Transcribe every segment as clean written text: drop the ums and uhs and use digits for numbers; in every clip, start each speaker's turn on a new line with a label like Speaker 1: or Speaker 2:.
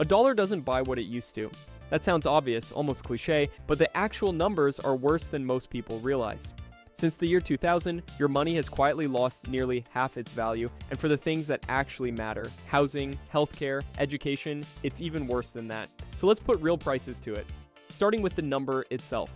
Speaker 1: A dollar doesn't buy what it used to. That sounds obvious, almost cliche, but the actual numbers are worse than most people realize. Since the year 2000, your money has quietly lost nearly half its value, and for the things that actually matter, housing, healthcare, education, it's even worse than that. So let's put real prices to it. Starting with the number itself.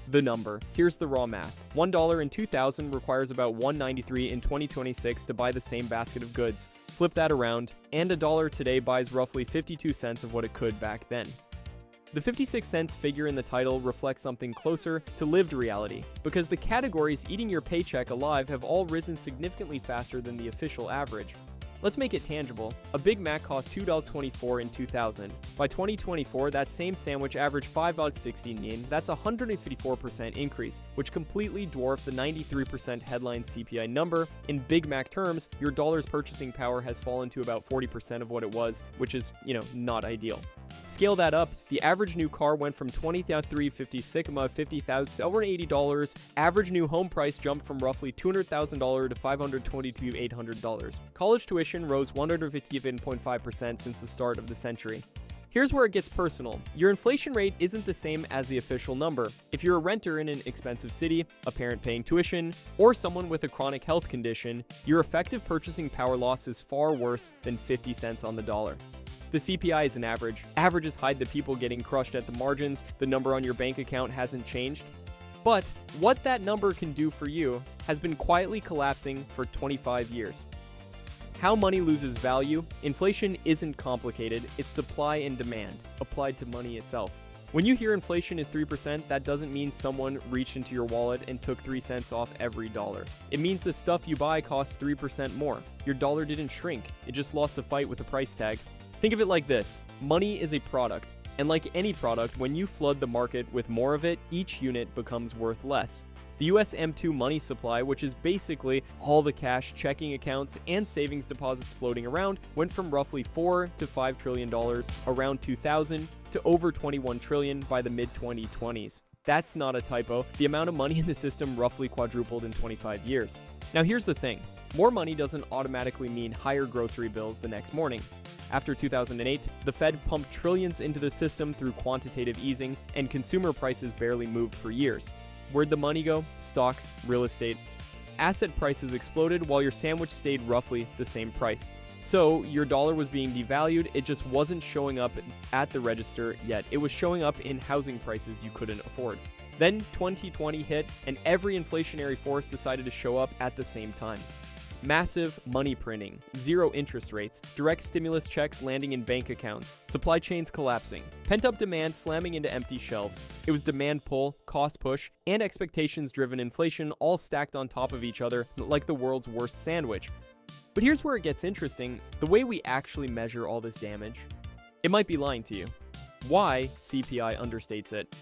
Speaker 1: The number. Here's the raw math. $1 in 2000 requires about $1.93 in 2026 to buy the same basket of goods. Flip that around, and a dollar today buys roughly 52 cents of what it could back then. The 56 cents figure in the title reflects something closer to lived reality, because the categories eating your paycheck alive have all risen significantly faster than the official average. Let's make it tangible. A Big Mac cost $2.24 in 2000. By 2024, that same sandwich averaged $5.16 yen. That's a 154% increase, which completely dwarfs the 93% headline CPI number. In Big Mac terms, your dollar's purchasing power has fallen to about 40% of what it was, which is, not ideal. Scale that up, the average new car went from $20,350 Sigma $50,780. Average new home price jumped from roughly $200,000 to $522,800. College tuition rose 157.5% since the start of the century. Here's where it gets personal. Your inflation rate isn't the same as the official number. If you're a renter in an expensive city, a parent paying tuition, or someone with a chronic health condition, your effective purchasing power loss is far worse than 50 cents on the dollar. The CPI is an average. Averages hide the people getting crushed at the margins. The number on your bank account hasn't changed. But what that number can do for you has been quietly collapsing for 25 years. How money loses value? Inflation isn't complicated. It's supply and demand, applied to money itself. When you hear inflation is 3%, that doesn't mean someone reached into your wallet and took 3 cents off every dollar. It means the stuff you buy costs 3% more. Your dollar didn't shrink. It just lost a fight with the price tag. Think of it like this. Money is a product, and like any product, when you flood the market with more of it, each unit becomes worth less. The US M2 money supply, which is basically all the cash, checking accounts, and savings deposits floating around, went from roughly $4 to $5 trillion around 2000 to over $21 trillion by the mid-2020s. That's not a typo. The amount of money in the system roughly quadrupled in 25 years. Now here's the thing. More money doesn't automatically mean higher grocery bills the next morning. After 2008, the Fed pumped trillions into the system through quantitative easing, and consumer prices barely moved for years. Where'd the money go? Stocks, real estate. Asset prices exploded while your sandwich stayed roughly the same price. So your dollar was being devalued, it just wasn't showing up at the register yet. It was showing up in housing prices you couldn't afford. Then 2020 hit, and every inflationary force decided to show up at the same time. Massive money printing, zero interest rates, direct stimulus checks landing in bank accounts, supply chains collapsing, pent-up demand slamming into empty shelves. It was demand pull, cost push, and expectations-driven inflation all stacked on top of each other like the world's worst sandwich. But here's where it gets interesting. The way we actually measure all this damage, it might be lying to you. Why CPI understates it.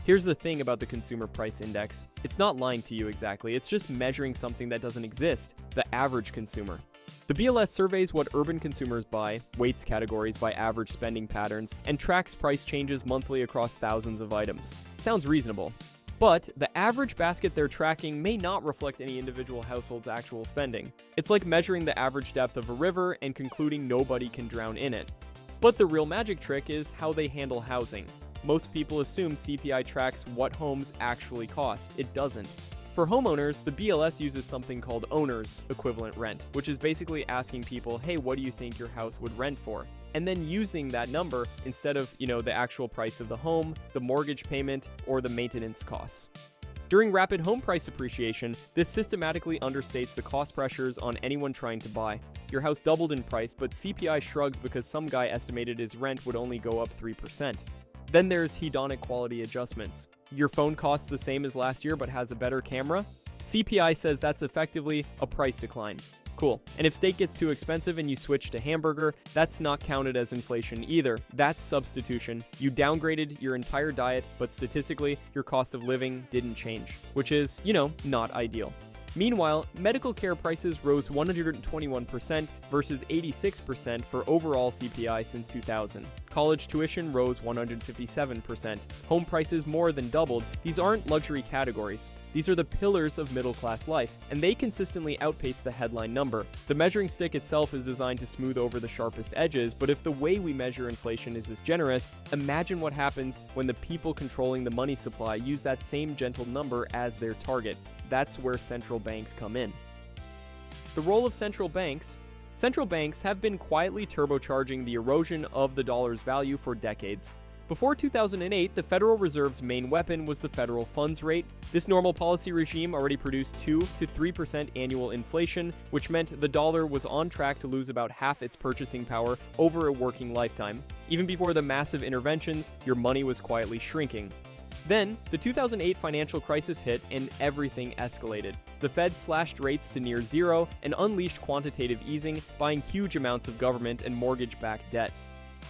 Speaker 1: Here's the thing about the Consumer Price Index. It's not lying to you exactly, it's just measuring something that doesn't exist, the average consumer. The BLS surveys what urban consumers buy, weights categories by average spending patterns, and tracks price changes monthly across thousands of items. Sounds reasonable. But the average basket they're tracking may not reflect any individual household's actual spending. It's like measuring the average depth of a river and concluding nobody can drown in it. But the real magic trick is how they handle housing. Most people assume CPI tracks what homes actually cost. It doesn't. For homeowners, the BLS uses something called owner's equivalent rent, which is basically asking people, hey, what do you think your house would rent for? And then using that number instead of, the actual price of the home, the mortgage payment, or the maintenance costs. During rapid home price appreciation, this systematically understates the cost pressures on anyone trying to buy. Your house doubled in price, but CPI shrugs because some guy estimated his rent would only go up 3%. Then there's hedonic quality adjustments. Your phone costs the same as last year but has a better camera? CPI says that's effectively a price decline. Cool. And if steak gets too expensive and you switch to hamburger, that's not counted as inflation either. That's substitution. You downgraded your entire diet, but statistically, your cost of living didn't change, which is, not ideal. Meanwhile, medical care prices rose 121% versus 86% for overall CPI since 2000. College tuition rose 157%. Home prices more than doubled. These aren't luxury categories. These are the pillars of middle-class life, and they consistently outpace the headline number. The measuring stick itself is designed to smooth over the sharpest edges, but if the way we measure inflation is this generous, imagine what happens when the people controlling the money supply use that same gentle number as their target. That's where central banks come in. The role of central banks. Central banks have been quietly turbocharging the erosion of the dollar's value for decades. Before 2008, the Federal Reserve's main weapon was the federal funds rate. This normal policy regime already produced 2 to 3% annual inflation, which meant the dollar was on track to lose about half its purchasing power over a working lifetime. Even before the massive interventions, your money was quietly shrinking. Then, the 2008 financial crisis hit and everything escalated. The Fed slashed rates to near zero and unleashed quantitative easing, buying huge amounts of government and mortgage-backed debt.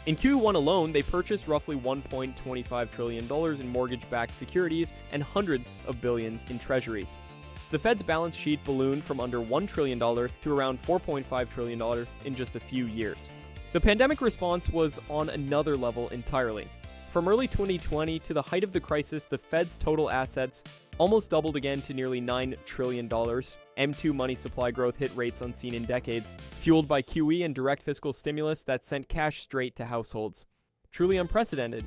Speaker 1: In Q1 alone, they purchased roughly $1.25 trillion in mortgage-backed securities and hundreds of billions in treasuries. The Fed's balance sheet ballooned from under $1 trillion to around $4.5 trillion in just a few years. The pandemic response was on another level entirely. From early 2020 to the height of the crisis, the Fed's total assets almost doubled again to nearly $9 trillion. M2 money supply growth hit rates unseen in decades, fueled by QE and direct fiscal stimulus that sent cash straight to households. Truly unprecedented.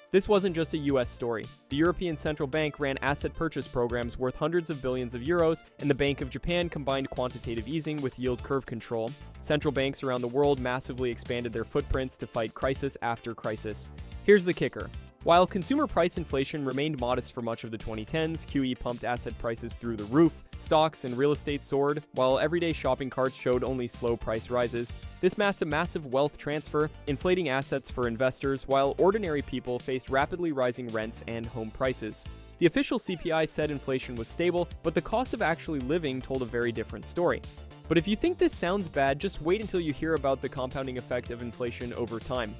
Speaker 1: This wasn't just a US story. The European Central Bank ran asset purchase programs worth hundreds of billions of euros, and the Bank of Japan combined quantitative easing with yield curve control. Central banks around the world massively expanded their footprints to fight crisis after crisis. Here's the kicker. While consumer price inflation remained modest for much of the 2010s, QE pumped asset prices through the roof, stocks and real estate soared, while everyday shopping carts showed only slow price rises. This masked a massive wealth transfer, inflating assets for investors, while ordinary people faced rapidly rising rents and home prices. The official CPI said inflation was stable, but the cost of actually living told a very different story. But if you think this sounds bad, just wait until you hear about the compounding effect of inflation over time.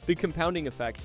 Speaker 1: The compounding effect.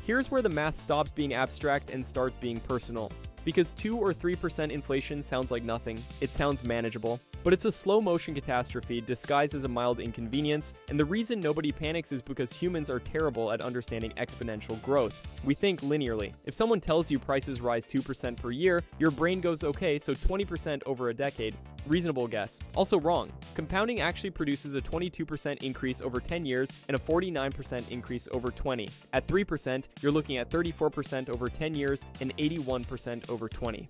Speaker 1: Here's where the math stops being abstract and starts being personal. Because 2 or 3% inflation sounds like nothing, it sounds manageable. But it's a slow-motion catastrophe disguised as a mild inconvenience, and the reason nobody panics is because humans are terrible at understanding exponential growth. We think linearly. If someone tells you prices rise 2% per year, your brain goes, okay, so 20% over a decade. Reasonable guess. Also wrong. Compounding actually produces a 22% increase over 10 years and a 49% increase over 20. At 3%, you're looking at 34% over 10 years and 81% over 20.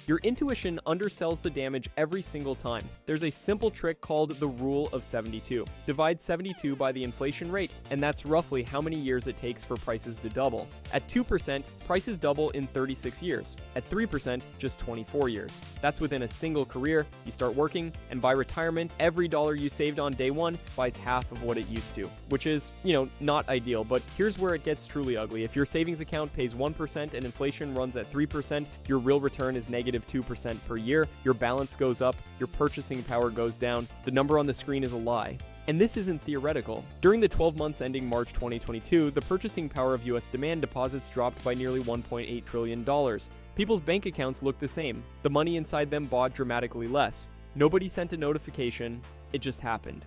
Speaker 1: Your intuition undersells the damage every single time. There's a simple trick called the Rule of 72. Divide 72 by the inflation rate, and that's roughly how many years it takes for prices to double. At 2%, prices double in 36 years. At 3%, just 24 years. That's within a single career. You start working, and by retirement, every dollar you saved on day one buys half of what it used to, which is, not ideal, but here's where it gets truly ugly. If your savings account pays 1% and inflation runs at 3%, your real return is negative 2% per year, your balance goes up, your purchasing power goes down, the number on the screen is a lie. And this isn't theoretical. During the 12 months ending March 2022, the purchasing power of US demand deposits dropped by nearly $1.8 trillion. People's bank accounts looked the same. The money inside them bought dramatically less. Nobody sent a notification, it just happened.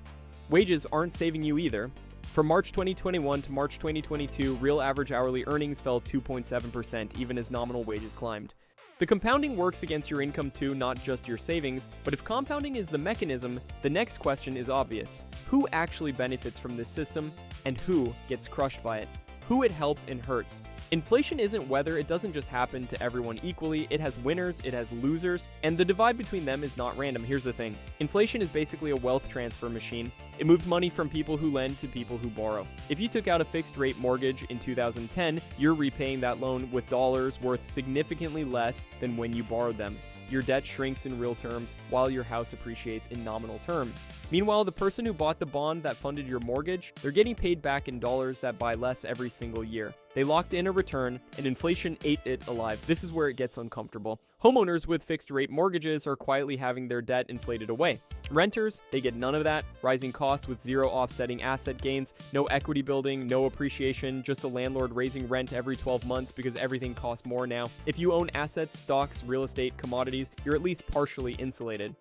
Speaker 1: Wages aren't saving you either. From March 2021 to March 2022, real average hourly earnings fell 2.7%, even as nominal wages climbed. The compounding works against your income too, not just your savings, but if compounding is the mechanism, the next question is obvious. Who actually benefits from this system, and who gets crushed by it? Who it helps and hurts? Inflation isn't weather, it doesn't just happen to everyone equally, it has winners, it has losers, and the divide between them is not random. Here's the thing. Inflation is basically a wealth transfer machine. It moves money from people who lend to people who borrow. If you took out a fixed-rate mortgage in 2010, you're repaying that loan with dollars worth significantly less than when you borrowed them. Your debt shrinks in real terms while your house appreciates in nominal terms. Meanwhile, the person who bought the bond that funded your mortgage, they're getting paid back in dollars that buy less every single year. They locked in a return, and inflation ate it alive. This is where it gets uncomfortable. Homeowners with fixed-rate mortgages are quietly having their debt inflated away. Renters, they get none of that. Rising costs with zero offsetting asset gains, no equity building, no appreciation, just a landlord raising rent every 12 months because everything costs more now. If you own assets, stocks, real estate, commodities, you're at least partially insulated.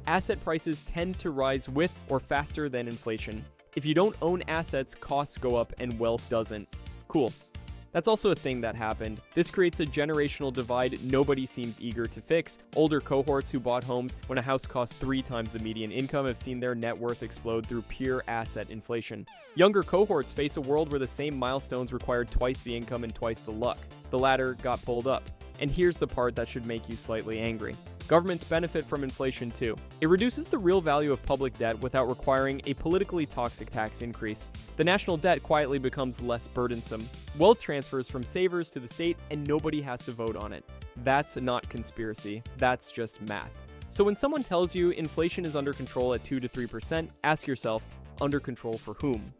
Speaker 1: Asset prices tend to rise with or faster than inflation. If you don't own assets, costs go up and wealth doesn't. Cool. That's also a thing that happened. This creates a generational divide nobody seems eager to fix. Older cohorts who bought homes when a house cost 3 times the median income have seen their net worth explode through pure asset inflation. Younger cohorts face a world where the same milestones required twice the income and twice the luck. The latter got pulled up. And here's the part that should make you slightly angry. Governments benefit from inflation too. It reduces the real value of public debt without requiring a politically toxic tax increase. The national debt quietly becomes less burdensome. Wealth transfers from savers to the state and nobody has to vote on it. That's not conspiracy, that's just math. So when someone tells you inflation is under control at 2 to 3%, ask yourself, under control for whom?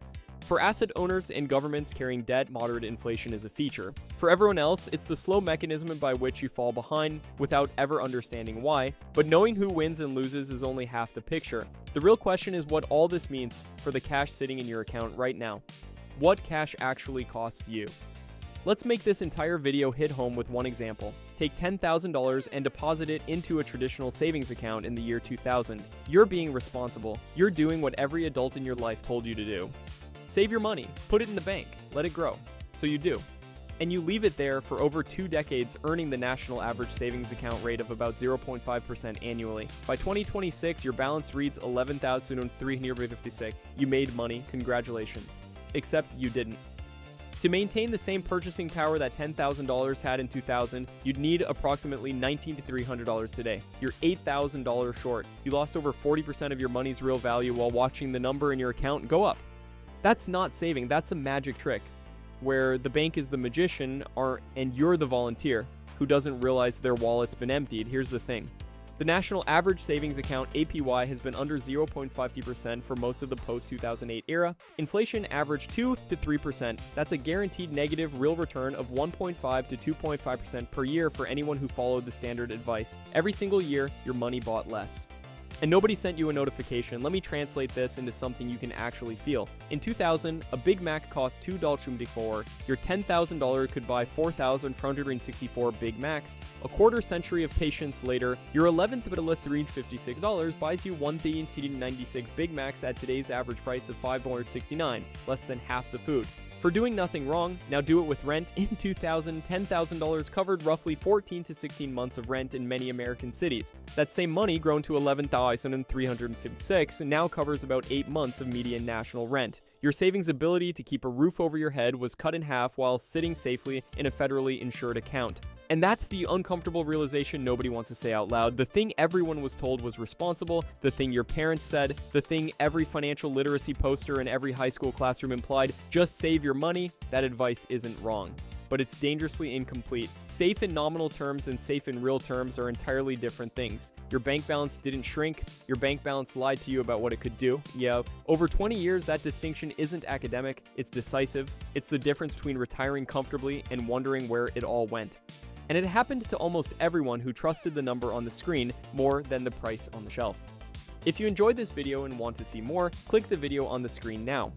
Speaker 1: For asset owners and governments carrying debt, moderate inflation is a feature. For everyone else, it's the slow mechanism by which you fall behind without ever understanding why, but knowing who wins and loses is only half the picture. The real question is what all this means for the cash sitting in your account right now. What cash actually costs you? Let's make this entire video hit home with one example. Take $10,000 and deposit it into a traditional savings account in the year 2000. You're being responsible. You're doing what every adult in your life told you to do. Save your money, put it in the bank, let it grow. So you do. And you leave it there for over 2 decades, earning the national average savings account rate of about 0.5% annually. By 2026, your balance reads $11,356. You made money, congratulations. Except you didn't. To maintain the same purchasing power that $10,000 had in 2000, you'd need approximately $1,900 today. You're $8,000 short. You lost over 40% of your money's real value while watching the number in your account go up. That's not saving, that's a magic trick, where the bank is the magician and you're the volunteer who doesn't realize their wallet's been emptied. Here's the thing. The national average savings account APY has been under 0.50% for most of the post-2008 era. Inflation averaged 2 to 3%. That's a guaranteed negative real return of 1.5 to 2.5% per year for anyone who followed the standard advice. Every single year, your money bought less. And nobody sent you a notification. Let me translate this into something you can actually feel. In 2000, a Big Mac cost $2.24. Your $10,000 could buy 4,464 Big Macs. A quarter century of patience later, your $11,356 buys you 1,096 Big Macs at today's average price of $5.69, less than half the food. For doing nothing wrong, now do it with rent. In 2000, $10,000 covered roughly 14 to 16 months of rent in many American cities. That same money, grown to $11,356, now covers about 8 months of median national rent. Your savings ability to keep a roof over your head was cut in half while sitting safely in a federally insured account. And that's the uncomfortable realization nobody wants to say out loud. The thing everyone was told was responsible, the thing your parents said, the thing every financial literacy poster in every high school classroom implied, just save your money. That advice isn't wrong, but it's dangerously incomplete. Safe in nominal terms and safe in real terms are entirely different things. Your bank balance didn't shrink. Your bank balance lied to you about what it could do. Yeah, over 20 years, that distinction isn't academic, it's decisive. It's the difference between retiring comfortably and wondering where it all went. And it happened to almost everyone who trusted the number on the screen more than the price on the shelf. If you enjoyed this video and want to see more, click the video on the screen now.